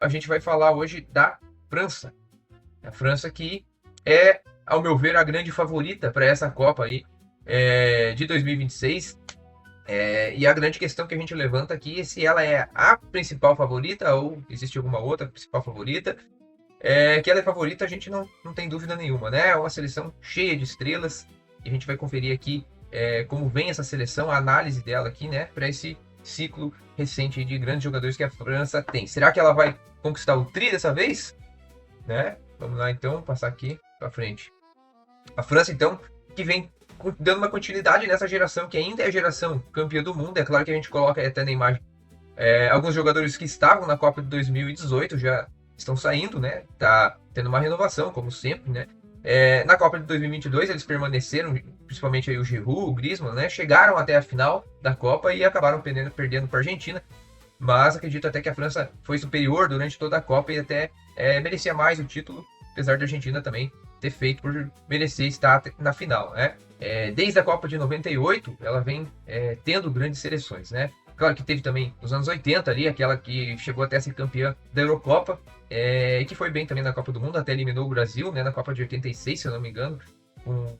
a gente vai falar hoje da França. A França que é, ao meu ver, a grande favorita para essa Copa aí de 2026. E a grande questão que a gente levanta aqui é se ela é a principal favorita ou existe alguma outra principal favorita. Que ela é favorita, a gente não tem dúvida nenhuma, né? É uma seleção cheia de estrelas e a gente vai conferir aqui como vem essa seleção, a análise dela aqui, né? Para esse ciclo recente de grandes jogadores que a França tem. Será que ela vai conquistar o tri dessa vez? Né? Vamos lá então, passar aqui para frente. A França, então, que vem dando uma continuidade nessa geração, que ainda é a geração campeã do mundo. É claro que a gente coloca até na imagem alguns jogadores que estavam na Copa de 2018 já estão saindo, né? Tá tendo uma renovação, como sempre, né? Na Copa de 2022 eles permaneceram, principalmente aí o Giroud, o Griezmann, né? Chegaram até a final da Copa e acabaram perdendo para a Argentina. Mas acredito até que a França foi superior durante toda a Copa e até merecia mais o título, apesar da Argentina também ter feito por merecer estar na final, né? Desde a Copa de 98, ela vem tendo grandes seleções, né? Claro que teve também nos anos 80 ali, aquela que chegou até a ser campeã da Eurocopa, e que foi bem também na Copa do Mundo, até eliminou o Brasil, né? Na Copa de 86, se eu não me engano, com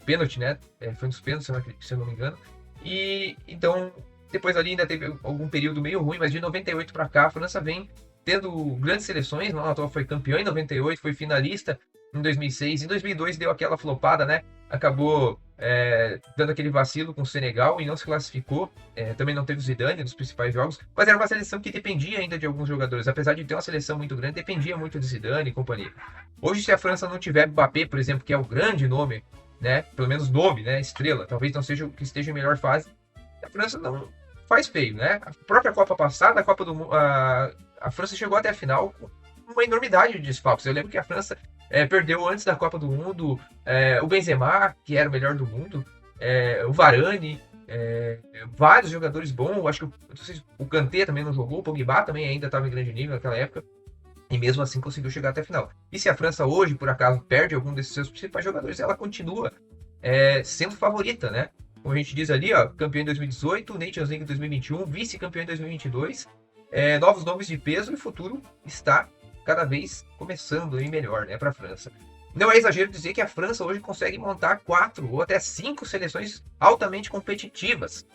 pênalti, né? Foi nos pênaltis, se eu não me engano. E então, depois ali ainda teve algum período meio ruim, mas de 98 para cá, a França vem tendo grandes seleções, não à toa foi campeã em 98, foi finalista em 2006, em 2002 deu aquela flopada, né? Acabou dando aquele vacilo com o Senegal e não se classificou. Também não teve o Zidane nos principais jogos, mas era uma seleção que dependia ainda de alguns jogadores. Apesar de ter uma seleção muito grande, dependia muito de Zidane e companhia. Hoje, se a França não tiver Mbappé, por exemplo, que é o grande nome, né? Pelo menos nome, né? Estrela, talvez não seja o que esteja em melhor fase, a França não faz feio, né? A própria Copa passada, a Copa do Mundo, a França chegou até a final com uma enormidade de desfalques. Eu lembro que a França perdeu antes da Copa do Mundo o Benzema, que era o melhor do mundo, o Varane, vários jogadores bons. Acho que o Kanté também não jogou, o Pogba também ainda estava em grande nível naquela época. E mesmo assim conseguiu chegar até a final. E se a França hoje, por acaso, perde algum desses seus principais jogadores, ela continua sendo favorita, né? Como a gente diz ali, ó, campeão em 2018, Nations League em 2021, vice-campeão em 2022, novos nomes de peso e o futuro está cada vez começando a ir melhor, né, para a França. Não é exagero dizer que a França hoje consegue montar 4 ou até 5 seleções altamente competitivas.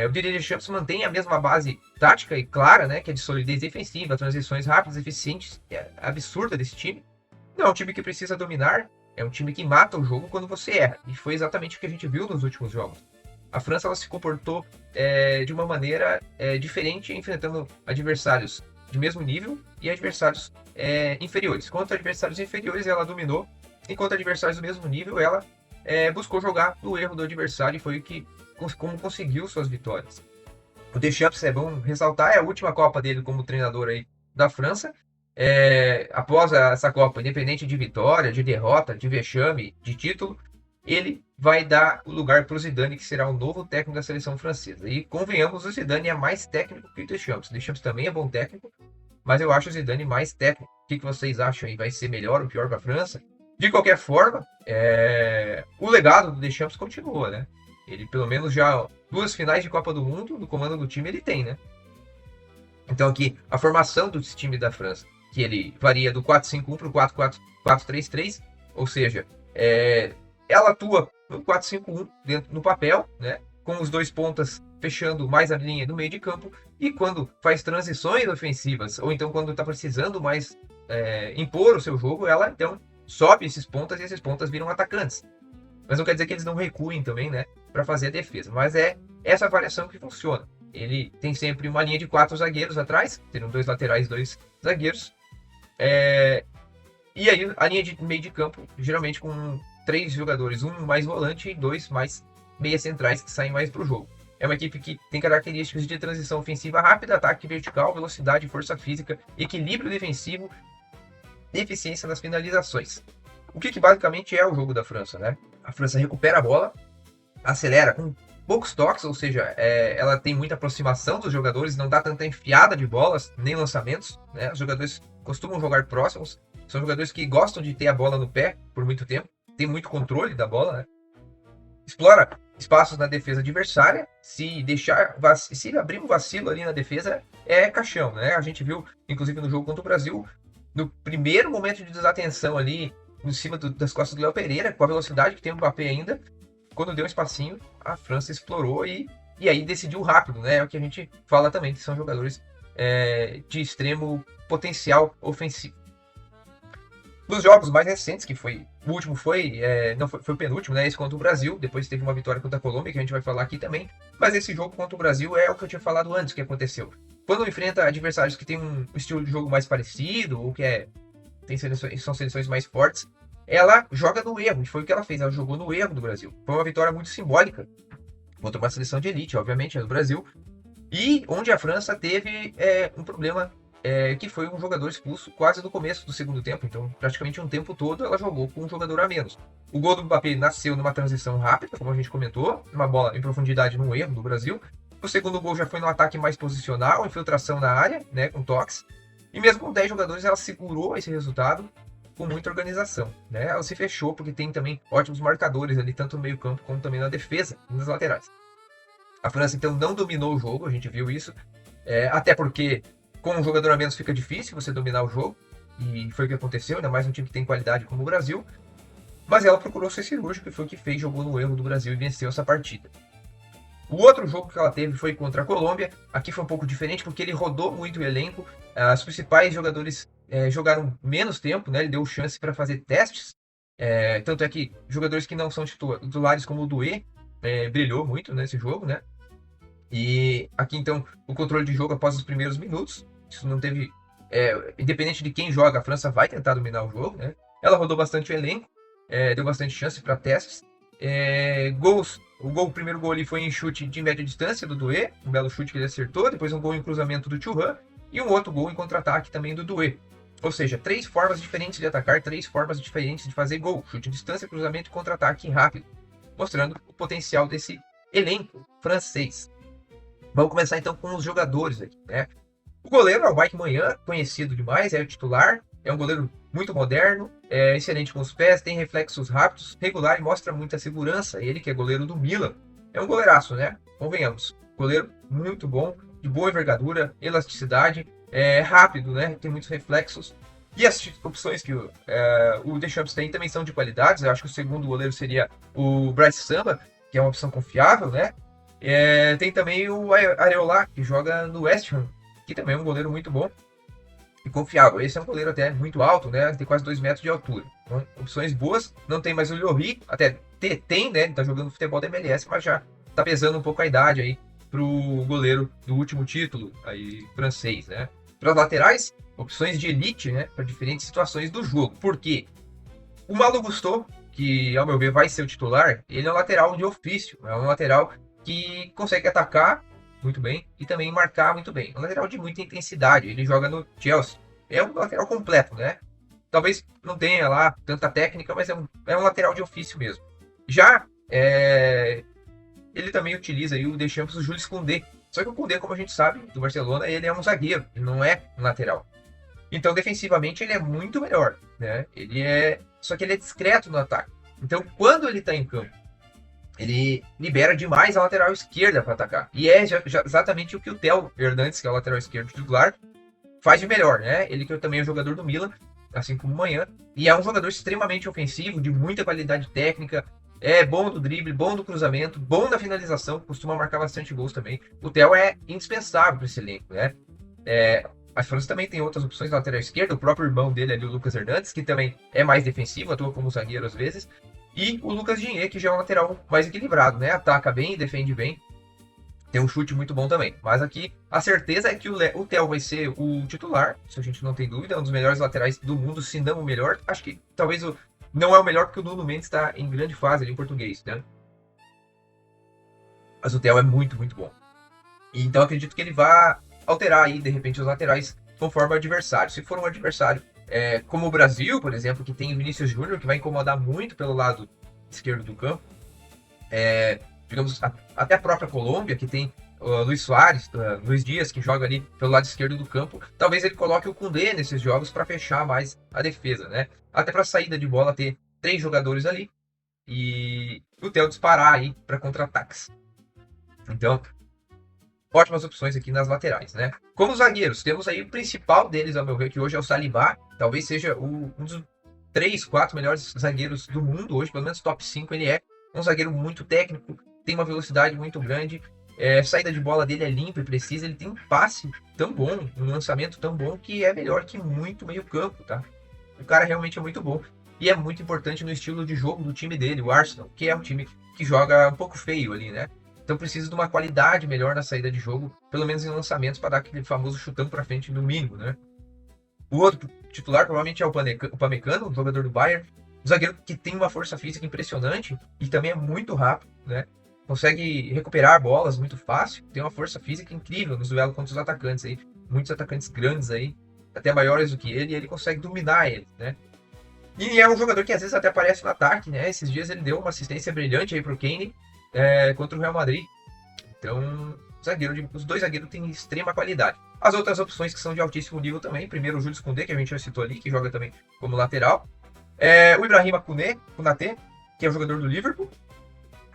O Didier Deschamps mantém a mesma base tática e clara, né, que é de solidez defensiva, transições rápidas, eficientes, absurda desse time. Não é um time que precisa dominar, é um time que mata o jogo quando você erra. E foi exatamente o que a gente viu nos últimos jogos. A França ela se comportou de uma maneira diferente, enfrentando adversários de mesmo nível e adversários inferiores. Contra adversários inferiores, ela dominou. Enquanto adversários do mesmo nível, ela buscou jogar no erro do adversário e foi como conseguiu suas vitórias. O Deschamps, é bom ressaltar, é a última Copa dele como treinador aí da França. Após essa Copa, independente de vitória, de derrota, de vexame, de título, ele vai dar o lugar para o Zidane, que será o novo técnico da seleção francesa. E convenhamos, o Zidane é mais técnico que o Deschamps. O Deschamps também é bom técnico, mas eu acho o Zidane mais técnico. O que vocês acham aí? Vai ser melhor ou pior para a França? De qualquer forma, o legado do Deschamps continua, né? Ele, pelo menos, já 2 finais de Copa do Mundo, no comando do time, ele tem, né? Então, aqui, a formação do time da França, que ele varia do 4-5-1 para o 4-4-3-3, ou seja, ela atua no 4-5-1 dentro no papel, né? Com os 2 pontas fechando mais a linha no meio de campo, e quando faz transições ofensivas, ou então quando está precisando mais impor o seu jogo, ela então sobe esses pontas e esses pontas viram atacantes. Mas não quer dizer que eles não recuem também, né, para fazer a defesa. Mas é essa variação que funciona. Ele tem sempre uma linha de 4 zagueiros atrás, terão 2 laterais e 2 zagueiros. E aí a linha de meio de campo, geralmente com 3 jogadores, um mais volante e 2 mais meias centrais que saem mais para o jogo. É uma equipe que tem características de transição ofensiva rápida, ataque vertical, velocidade, força física, equilíbrio defensivo e eficiência nas finalizações. O que basicamente é o jogo da França, né? A França recupera a bola, acelera com poucos toques, ou seja, ela tem muita aproximação dos jogadores, não dá tanta enfiada de bolas, nem lançamentos, né? Os jogadores costumam jogar próximos, são jogadores que gostam de ter a bola no pé por muito tempo, tem muito controle da bola, né? Explora espaços na defesa adversária, se abrir um vacilo ali na defesa, é caixão, né? A gente viu, inclusive no jogo contra o Brasil, no primeiro momento de desatenção ali, em cima das costas do Léo Pereira, com a velocidade que tem o Mbappé ainda, quando deu um espacinho, a França explorou e aí decidiu rápido, né? É o que a gente fala também, que são jogadores de extremo potencial ofensivo. Nos jogos mais recentes, que foi o último não foi o penúltimo, né? Esse contra o Brasil. Depois teve uma vitória contra a Colômbia, que a gente vai falar aqui também. Mas esse jogo contra o Brasil é o que eu tinha falado antes que aconteceu. Quando enfrenta adversários que têm um estilo de jogo mais parecido, ou que são seleções mais fortes, ela joga no erro. E foi o que ela fez. Ela jogou no erro do Brasil. Foi uma vitória muito simbólica contra uma seleção de elite, obviamente, é do Brasil. E onde a França teve um problema que foi um jogador expulso quase no começo do segundo tempo. Então, praticamente um tempo todo, ela jogou com um jogador a menos. O gol do Mbappé nasceu numa transição rápida, como a gente comentou, uma bola em profundidade num erro do Brasil. O segundo gol já foi no ataque mais posicional, infiltração na área, né, com toques. E mesmo com 10 jogadores, ela segurou esse resultado com muita organização. Né? Ela se fechou, porque tem também ótimos marcadores ali, tanto no meio campo como também na defesa e nas laterais. A França, então, não dominou o jogo, a gente viu isso. Até porque com um jogador a menos fica difícil você dominar o jogo. E foi o que aconteceu, ainda mais um time que tem qualidade como o Brasil. Mas ela procurou ser cirúrgica e foi o que fez, jogou no erro do Brasil e venceu essa partida. O outro jogo que ela teve foi contra a Colômbia. Aqui foi um pouco diferente porque ele rodou muito o elenco. Os principais jogadores jogaram menos tempo, né? Ele deu chance para fazer testes. Tanto é que jogadores que não são titulares como o Doué brilhou muito nesse jogo, né? E aqui então o controle de jogo após os primeiros minutos. Isso não teve. Independente de quem joga, a França vai tentar dominar o jogo, né? Ela rodou bastante o elenco, deu bastante chance para testes. Gols. O primeiro gol ali foi em chute de média distância do Doué, um belo chute que ele acertou. Depois um gol em cruzamento do Thuram e um outro gol em contra-ataque também do Doué. Ou seja, 3 formas diferentes de atacar, 3 formas diferentes de fazer gol: chute de distância, cruzamento e contra-ataque rápido, mostrando o potencial desse elenco francês. Vamos começar então com os jogadores aqui, né? O goleiro é o Mike Maignan, conhecido demais, é o titular, é um goleiro muito moderno, excelente com os pés, tem reflexos rápidos, regular e mostra muita segurança. Ele que é goleiro do Milan, é um goleiraço, né? Convenhamos, goleiro muito bom, de boa envergadura, elasticidade, rápido, né? Tem muitos reflexos. E as opções que o Deschamps tem também são de qualidades. Eu acho que o segundo goleiro seria o Bryce Samba, que é uma opção confiável, né? Tem também o Areola, que joga no West Ham, que também é um goleiro muito bom e confiável. Esse é um goleiro até muito alto, né? Tem quase 2 metros de altura. Então, opções boas. Não tem mais o Lloris, até tem, né? Ele tá jogando futebol da MLS, mas já tá pesando um pouco a idade aí pro goleiro do último título aí francês, né? Para as laterais, opções de elite, né? Para diferentes situações do jogo. Por quê? O Malo Gusto, que ao meu ver vai ser o titular, ele é um lateral de ofício. É um lateral que consegue atacar muito bem e também marcar muito bem. Um lateral de muita intensidade. Ele joga no Chelsea. É um lateral completo, né? Talvez não tenha lá tanta técnica, mas é um lateral de ofício mesmo. Já ele também utiliza aí o Deschamps, o Jules Koundé. Só que o Koundé, como a gente sabe, do Barcelona, ele é um zagueiro, ele não é um lateral. Então, defensivamente, ele é muito melhor, né? Só que ele é discreto no ataque. Então, quando ele está em campo, ele libera demais a lateral esquerda para atacar. E é exatamente o que o Theo Hernandes, que é o lateral esquerdo titular, faz de melhor, né? Ele que também é jogador do Milan, assim como o Maignan, e é um jogador extremamente ofensivo, de muita qualidade técnica, é bom do drible, bom do cruzamento, bom da finalização, costuma marcar bastante gols também. O Theo é indispensável para esse elenco, né? A França também tem outras opções na lateral esquerda, o próprio irmão dele ali, o Lucas Hernandes, que também é mais defensivo, atua como zagueiro às vezes, e o Lucas Digne, que já é um lateral mais equilibrado, né? Ataca bem, defende bem, tem um chute muito bom também. Mas aqui a certeza é que o Theo vai ser o titular, se a gente não tem dúvida, é um dos melhores laterais do mundo, se não o melhor. Acho que talvez não é o melhor porque o Nuno Mendes está em grande fase ali em português, né? Mas o Theo é muito, muito bom. Então acredito que ele vai alterar aí, de repente, os laterais conforme o adversário. Se for um adversário como o Brasil, por exemplo, que tem o Vinícius Júnior, que vai incomodar muito pelo lado esquerdo do campo, digamos, até a própria Colômbia, que tem Luiz Soares, Luiz Dias, que joga ali pelo lado esquerdo do campo, talvez ele coloque o Koundé nesses jogos para fechar mais a defesa, né? Até para saída de bola ter 3 jogadores ali e o Theo disparar aí para contra-ataques. Então, ótimas opções aqui nas laterais, né? Como zagueiros, temos aí o principal deles, ao meu ver, que hoje é o Saliba. Talvez seja um dos 3, 4 melhores zagueiros do mundo hoje, pelo menos top 5 ele é. Um zagueiro muito técnico, tem uma velocidade muito grande, saída de bola dele é limpa e precisa, ele tem um passe tão bom, um lançamento tão bom que é melhor que muito meio campo, tá? O cara realmente é muito bom. E é muito importante no estilo de jogo do time dele, o Arsenal, que é um time que joga um pouco feio ali, né? Então precisa de uma qualidade melhor na saída de jogo, pelo menos em lançamentos, para dar aquele famoso chutando para frente no mínimo, né? O outro titular provavelmente é o Upamecano, o jogador do Bayern, um zagueiro que tem uma força física impressionante e também é muito rápido, né? Consegue recuperar bolas muito fácil, tem uma força física incrível nos duelos contra os atacantes aí, muitos atacantes grandes aí, até maiores do que ele, e ele consegue dominar eles, né? E é um jogador que às vezes até aparece no ataque, né? Esses dias ele deu uma assistência brilhante aí pro Kane contra o Real Madrid. Então, os dois zagueiros têm extrema qualidade. As outras opções que são de altíssimo nível também. Primeiro o Jules Koundé, que a gente já citou ali, que joga também como lateral. O Ibrahima Konaté, que é o jogador do Liverpool.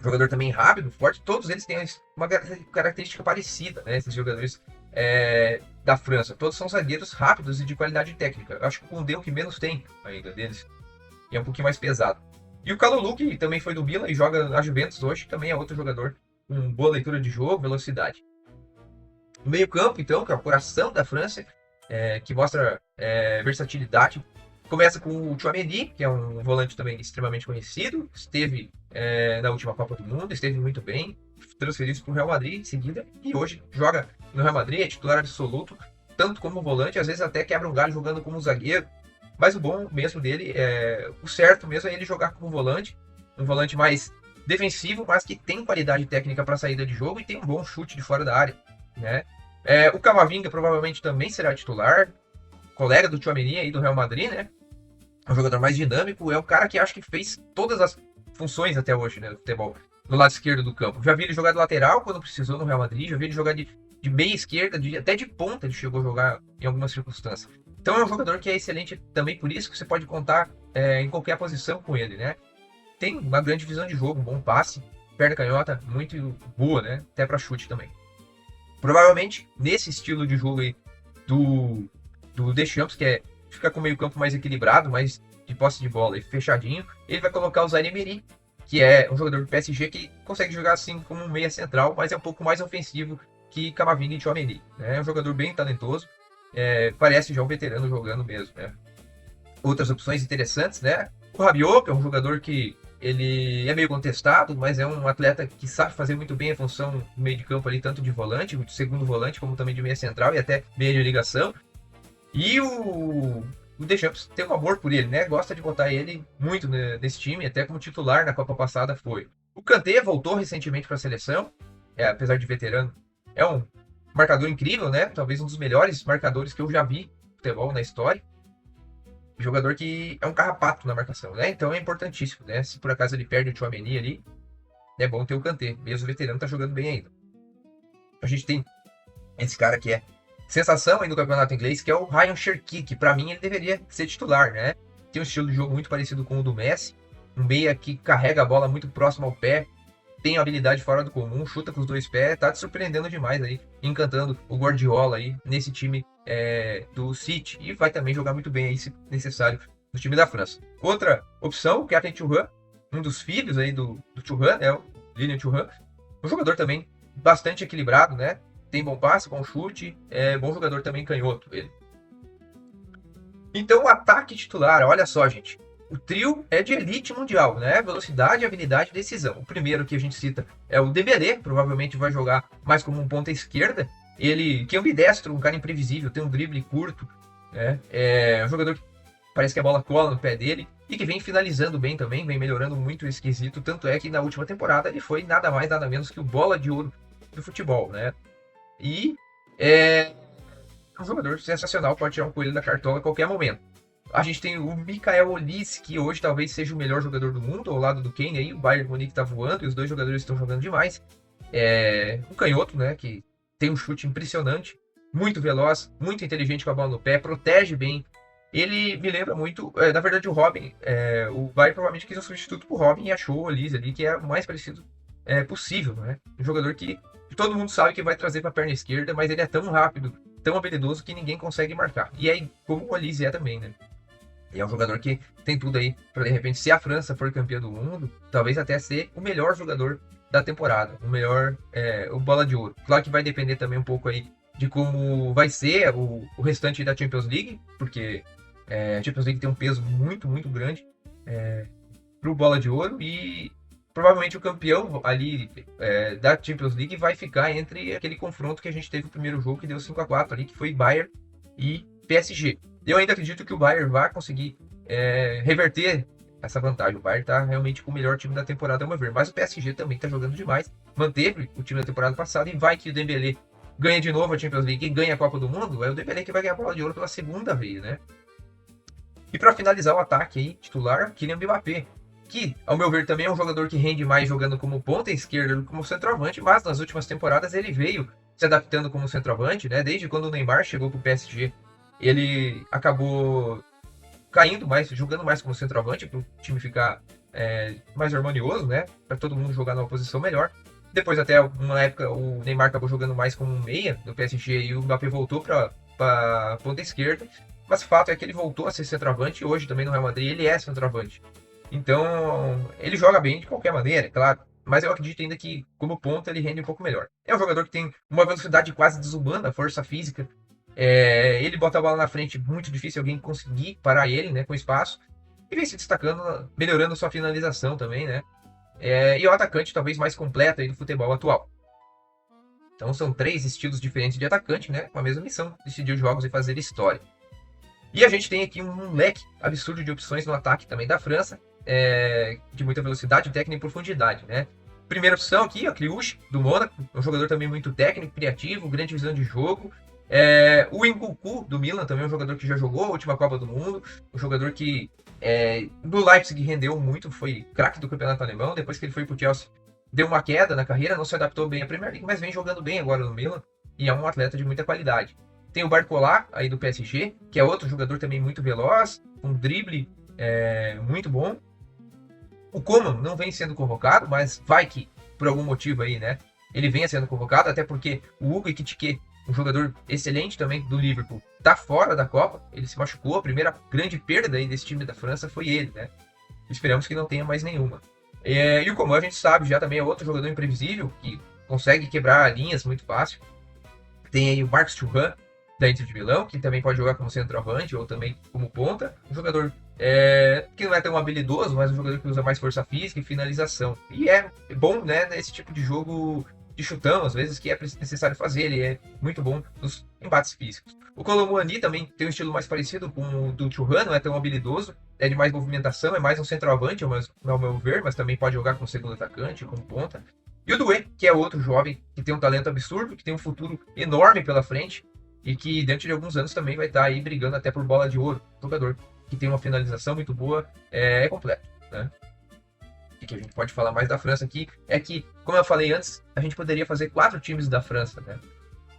Jogador também rápido, forte. Todos eles têm uma característica parecida, né? Esses jogadores da França. Todos são zagueiros rápidos e de qualidade técnica. Eu acho que o Koundé é o que menos tem ainda deles. E é um pouquinho mais pesado. E o Kalulu, que também foi do Milan e joga na Juventus hoje, também é outro jogador com boa leitura de jogo, velocidade. O meio-campo, então, que é o coração da França, que mostra versatilidade. Começa com o Tchouaméni, que é um volante também extremamente conhecido. Esteve na última Copa do Mundo, esteve muito bem. Transferido para o Real Madrid em seguida. E hoje joga no Real Madrid, é titular absoluto, tanto como volante, às vezes até quebra um galho jogando como zagueiro. Mas o bom mesmo dele, o certo mesmo é ele jogar como volante. Um volante mais defensivo, mas que tem qualidade técnica para saída de jogo e tem um bom chute de fora da área, né? O Camavinga provavelmente também será titular, colega do Tchouaméni aí do Real Madrid, né? É um jogador mais dinâmico, é o cara que acho que fez todas as funções até hoje, né, do futebol, no lado esquerdo do campo. Já vi ele jogar de lateral quando precisou no Real Madrid, já vi ele jogar de meia esquerda, até de ponta ele chegou a jogar em algumas circunstâncias. Então é um jogador que é excelente também por isso que você pode contar em qualquer posição com ele, né? Tem uma grande visão de jogo, um bom passe, perna canhota muito boa, né? Até para chute também. Provavelmente nesse estilo de jogo aí do Deschamps, que fica com o meio campo mais equilibrado, mais de posse de bola e fechadinho, ele vai colocar o Zaire Emery, que é um jogador do PSG que consegue jogar assim como um meia central, mas é um pouco mais ofensivo que Camavinga e Tchouaméni, né? É um jogador bem talentoso, parece já um veterano jogando mesmo, né? Outras opções interessantes, né? O Rabiot, que é um jogador que ele é meio contestado, mas é um atleta que sabe fazer muito bem a função no meio de campo ali, tanto de volante, de segundo volante, como também de meia central e até meia de ligação. E o Deschamps tem um amor por ele, né? Gosta de botar ele muito nesse time, até como titular na Copa passada foi. O Kanté voltou recentemente para a seleção, apesar de veterano, é um marcador incrível, né? Talvez um dos melhores marcadores que eu já vi no futebol na história. Jogador que é um carrapato na marcação, né? Então é importantíssimo, né? Se por acaso ele perde o Tchouaméni ali, é bom ter o Kanté, mesmo o veterano tá jogando bem ainda. A gente tem esse cara que é sensação aí no campeonato inglês, que é o Ryan Cherki, que pra mim ele deveria ser titular, né? Tem um estilo de jogo muito parecido com o do Messi, um meia que carrega a bola muito próximo ao pé, tem habilidade fora do comum, chuta com os dois pés, tá te surpreendendo demais aí, encantando o Guardiola aí nesse time do City, e vai também jogar muito bem aí, se necessário, no time da França. Outra opção, o Kevin Thuram, um dos filhos aí do Thuram, né, o Lilian Thuram, um jogador também bastante equilibrado, né, tem bom passe, bom chute, bom jogador também canhoto, ele. Então o ataque titular, olha só, gente, o trio é de elite mundial, né? Velocidade, habilidade e decisão. O primeiro que a gente cita é o Dembélé, provavelmente vai jogar mais como um ponta esquerda. Ele, que é ambidestro, um cara imprevisível, tem um drible curto, né? É um jogador que parece que a bola cola no pé dele e que vem finalizando bem também, vem melhorando muito o esquisito. Tanto é que na última temporada ele foi nada mais, nada menos que o bola de ouro do futebol, né? E é um jogador sensacional, pode tirar um coelho da cartola a qualquer momento. A gente tem o Michael Olise, que hoje talvez seja o melhor jogador do mundo, ao lado do Kane aí, o Bayern Munique tá voando e os dois jogadores estão jogando demais. Um canhoto, né, que tem um chute impressionante, muito veloz, muito inteligente com a bola no pé, protege bem. Ele me lembra muito, na verdade o Robin, o Bayern provavelmente quis um substituto pro Robin e achou o Olise ali, que é o mais parecido possível, né? Um jogador que todo mundo sabe que vai trazer para a perna esquerda, mas ele é tão rápido, tão habilidoso que ninguém consegue marcar. E aí, como o Olise é também, né? E é um jogador que tem tudo aí para, de repente, se a França for campeã do mundo, talvez até ser o melhor jogador da temporada, o melhor, o bola de ouro. Claro que vai depender também um pouco aí de como vai ser o restante da Champions League, porque a Champions League tem um peso muito, muito grande para o bola de ouro e provavelmente o campeão ali da Champions League vai ficar entre aquele confronto que a gente teve no primeiro jogo que deu 5-4 ali, que foi Bayern e PSG. Eu ainda acredito que o Bayern vai conseguir reverter essa vantagem. O Bayern está realmente com o melhor time da temporada, ao meu ver. Mas o PSG também está jogando demais. Manteve o time da temporada passada e vai que o Dembélé ganha de novo a Champions League e ganha a Copa do Mundo. É o Dembélé que vai ganhar a bola de ouro pela segunda vez, né? E para finalizar o ataque aí, titular, Kylian Mbappé, que, ao meu ver, também é um jogador que rende mais jogando como ponta esquerda do que como centroavante, mas nas últimas temporadas ele veio se adaptando como centroavante, né? Desde quando o Neymar chegou para o PSG, ele acabou caindo mais, jogando mais como centroavante, para o time ficar mais harmonioso, né? Para todo mundo jogar numa posição melhor. Depois, até uma época, o Neymar acabou jogando mais como um meia do PSG e o Mbappé voltou para ponta esquerda. Mas o fato é que ele voltou a ser centroavante e hoje também no Real Madrid ele é centroavante. Então, ele joga bem de qualquer maneira, claro. Mas eu acredito ainda que, como ponta, ele rende um pouco melhor. É um jogador que tem uma velocidade quase desumana, força física. Ele bota a bola na frente, muito difícil alguém conseguir parar ele, né, com espaço. E vem se destacando, melhorando sua finalização também, né? E é o atacante talvez mais completo aí do futebol atual. Então são 3 estilos diferentes de atacante, né? Com a mesma missão, decidir os jogos e fazer história. E a gente tem aqui um leque absurdo de opções no ataque também da França, de muita velocidade, técnica e profundidade, né? Primeira opção aqui, o Kliush, do Mônaco, um jogador também muito técnico, criativo, grande visão de jogo. O Nkunku, do Milan, também é um jogador que já jogou a última Copa do Mundo, um jogador que do Leipzig rendeu muito, foi craque do campeonato alemão, depois que ele foi pro Chelsea, deu uma queda na carreira, não se adaptou bem à Premier League, mas vem jogando bem agora no Milan, e é um atleta de muita qualidade. Tem o Barcola, aí do PSG, que é outro jogador também muito veloz, um drible muito bom. O Coman não vem sendo convocado, mas vai que, por algum motivo aí, né, ele venha sendo convocado, até porque o Hugo Ekitike, um jogador excelente também do Liverpool, tá fora da Copa, ele se machucou, a primeira grande perda aí desse time da França foi ele, né? Esperamos que não tenha mais nenhuma. E o Coman a gente sabe já também é outro jogador imprevisível, que consegue quebrar linhas muito fácil. Tem aí o Marcos Thuram, da Inter de Milão, que também pode jogar como centroavante ou também como ponta. Um jogador que não é tão habilidoso, mas um jogador que usa mais força física e finalização. E é bom, né, nesse tipo de jogo de chutão, às vezes, que é necessário fazer. Ele é muito bom nos embates físicos. O Colomboani também tem um estilo mais parecido com o do Thuram, não é tão habilidoso, é de mais movimentação, é mais um centroavante, ao meu ver, mas também pode jogar como segundo atacante, como ponta. E o Doué, que é outro jovem que tem um talento absurdo, que tem um futuro enorme pela frente e que dentro de alguns anos também vai estar aí brigando até por bola de ouro. Jogador que tem uma finalização muito boa, é completo, né? O que a gente pode falar mais da França aqui é que, como eu falei antes, a gente poderia fazer 4 times da França, né?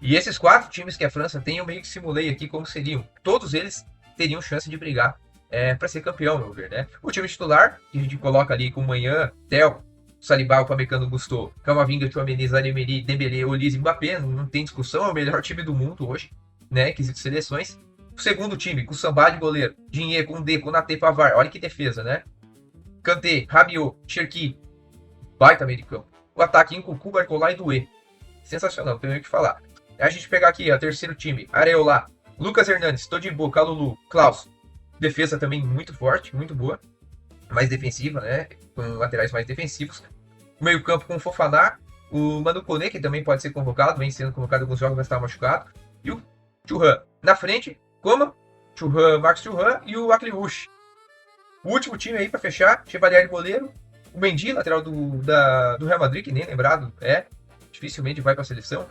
E esses 4 times que a França tem, eu meio que simulei aqui como seriam. Todos eles teriam chance de brigar para ser campeão, meu ver, né? O time titular, que a gente coloca ali com Manhã, Tel, Saliba, Upamecano, Gusto, Camavinga, Tchouaméni, Zanemery, Dembélé, Olise, Mbappé, não tem discussão, é o melhor time do mundo hoje, né? Quesito seleções. O segundo time, com Sambá de goleiro, Dinhe, Koundé, Konaté, Pavard, olha que defesa, né? Kanté, Rabiot, Cherki, baita meio de campo. O ataque, Nkunku, Barcola e Doué. Sensacional, não tem nem o que falar. A gente pegar aqui, o terceiro time, Areola, Lucas Hernandes, Todibo, Kalulu, Klaus. Defesa também muito forte, muito boa. Mais defensiva, né? Com laterais mais defensivos. O meio campo com o Fofana, o Manu Koné, que também pode ser convocado, vem sendo convocado em alguns jogos, mas está machucado. E o Thuram. Na frente, como? Marcos Thuram e o Akliush. O último time aí para fechar, Chevalier de goleiro, o Mendy, lateral do Real Madrid, que nem lembrado dificilmente vai para a seleção.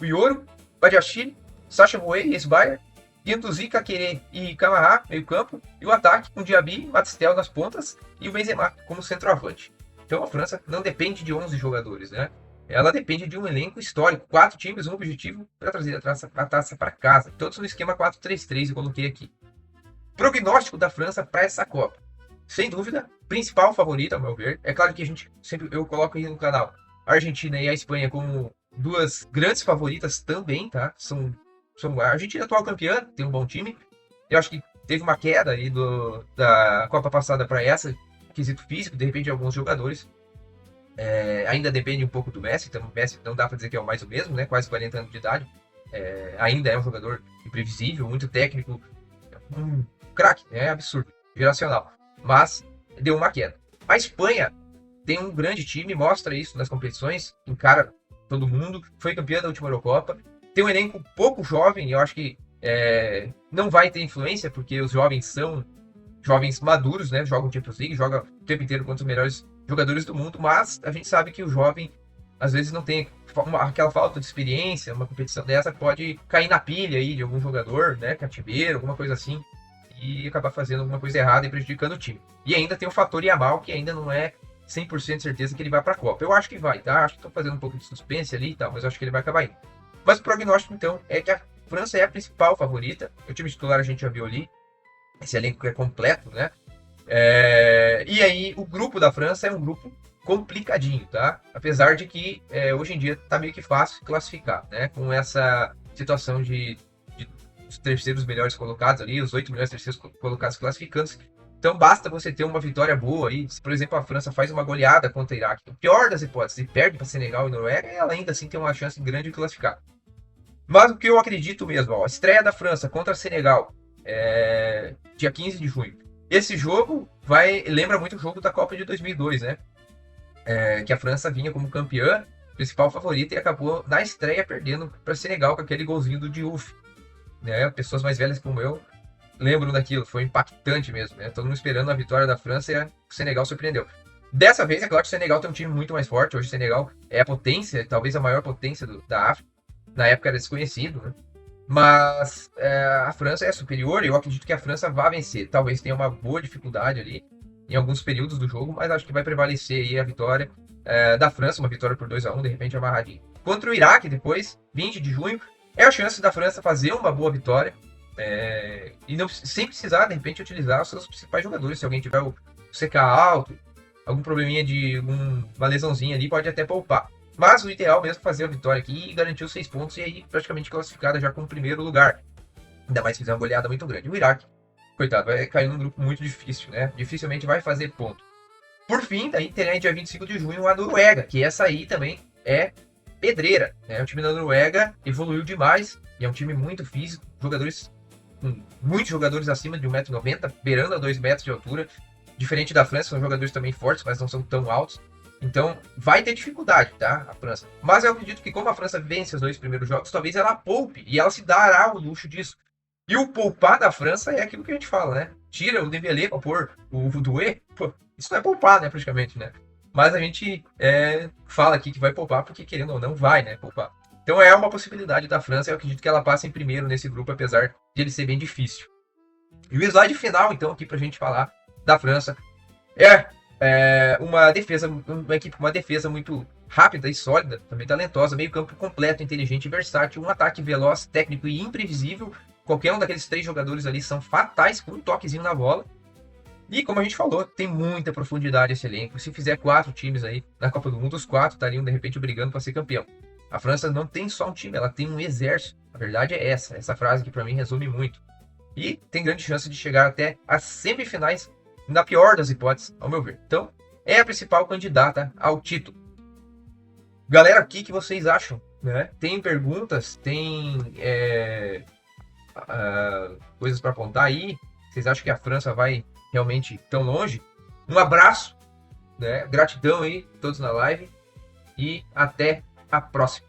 O Yoro, Badiashile, Sacha Boey, ex-Bayern, Guendouzi, Caqueré e Camara, meio campo, e o ataque com Diaby, Matistel nas pontas e o Benzema como centroavante. Então a França não depende de 11 jogadores, né? Ela depende de um elenco histórico, 4 times, um objetivo para trazer a taça para casa. Todos no esquema 4-3-3, eu coloquei aqui. Prognóstico da França para essa Copa. Sem dúvida, principal favorita, ao meu ver. É claro que eu coloco aí no canal a Argentina e a Espanha como duas grandes favoritas também, tá? A Argentina é atual campeã, tem um bom time. Eu acho que teve uma queda aí da Copa passada para essa, quesito físico, de repente alguns jogadores. Ainda depende um pouco do Messi, então o Messi não dá para dizer que é mais o mesmo, né? Quase 40 anos de idade. Ainda é um jogador imprevisível, muito técnico, um craque, é absurdo, geracional. Mas deu uma queda. A Espanha tem um grande time, mostra isso nas competições, encara todo mundo, foi campeã da última Eurocopa, tem um elenco pouco jovem, eu acho que não vai ter influência, porque os jovens são jovens maduros, né? Jogam Champions League, jogam o tempo inteiro contra os melhores jogadores do mundo, mas a gente sabe que o jovem às vezes não tem aquela falta de experiência, uma competição dessa pode cair na pilha aí de algum jogador, né? Cativeiro, alguma coisa assim, e acabar fazendo alguma coisa errada e prejudicando o time. E ainda tem o fator Yamal, que ainda não é 100% de certeza que ele vai para a Copa. Eu acho que vai, tá? Acho que estou fazendo um pouco de suspense ali e tal, mas eu acho que ele vai acabar indo. Mas o prognóstico, então, é que a França é a principal favorita. O time titular a gente já viu ali. Esse elenco é completo, né? E aí, o grupo da França é um grupo complicadinho, tá? Apesar de que hoje em dia tá meio que fácil classificar, né? Com essa situação de os terceiros melhores colocados ali, os 8 melhores terceiros colocados classificando. Então basta você ter uma vitória boa aí. Se, por exemplo, a França faz uma goleada contra o Iraque, o pior das hipóteses, e perde para Senegal e Noruega, ela ainda assim tem uma chance grande de classificar. Mas o que eu acredito mesmo, ó, a estreia da França contra Senegal, dia 15 de junho. Esse jogo lembra muito o jogo da Copa de 2002, né? Que a França vinha como campeã, principal favorita, e acabou na estreia perdendo para Senegal com aquele golzinho do Diouf. Né? Pessoas mais velhas como eu lembram daquilo, foi impactante mesmo, né? Todo mundo esperando a vitória da França e o Senegal surpreendeu. Dessa vez, é claro que o Senegal tem um time muito mais forte. Hoje o Senegal é a potência, talvez a maior potência da África. Na época era desconhecido, né? Mas a França é superior e eu acredito que a França vai vencer. Talvez tenha uma boa dificuldade ali em alguns períodos do jogo, mas acho que vai prevalecer aí a vitória da França, uma vitória por 2-1, de repente amarradinho. Contra o Iraque depois, 20 de junho, é a chance da França fazer uma boa vitória e não, sem precisar, de repente, utilizar os seus principais jogadores. Se alguém tiver o CK alto, algum probleminha de uma lesãozinha ali, pode até poupar. Mas o ideal mesmo é fazer a vitória aqui e garantir os 6 pontos e aí praticamente classificada já com o primeiro lugar. Ainda mais se fizer uma goleada muito grande. O Iraque, coitado, vai cair num grupo muito difícil, né? Dificilmente vai fazer ponto. Por fim, daí terá dia 25 de junho a Noruega, que essa aí também é pedreira, né? O time da Noruega evoluiu demais e é um time muito físico, muitos jogadores acima de 1,90 m, beirando a 2 metros de altura. Diferente da França, são jogadores também fortes, mas não são tão altos. Então, vai ter dificuldade, tá? A França. Mas eu acredito que como a França vence os 2 primeiros jogos, talvez ela poupe e ela se dará o luxo disso. E o poupar da França é aquilo que a gente fala, né? Tira o Dembélé pra pôr o Doué. Isso não é poupar, né? Praticamente, né? Mas a gente fala aqui que vai poupar porque, querendo ou não, vai, né? Poupar. Então é uma possibilidade da França. Eu acredito que ela passe em primeiro nesse grupo, apesar de ele ser bem difícil. E o slide final, então, aqui pra gente falar da França uma equipe com uma defesa muito rápida e sólida, também talentosa, meio campo completo, inteligente e versátil, um ataque veloz, técnico e imprevisível. Qualquer um daqueles 3 jogadores ali são fatais com um toquezinho na bola. E como a gente falou, tem muita profundidade esse elenco. Se fizer 4 times aí na Copa do Mundo, os 4 estariam de repente brigando para ser campeão. A França não tem só um time, ela tem um exército. A verdade é essa frase que para mim resume muito. E tem grande chance de chegar até as semifinais, na pior das hipóteses, ao meu ver. Então, é a principal candidata ao título. Galera, o que vocês acham? Né? Tem perguntas? Tem coisas para apontar aí? Vocês acham que a França vai realmente tão longe? Um abraço, né? Gratidão aí, todos na live. E até a próxima.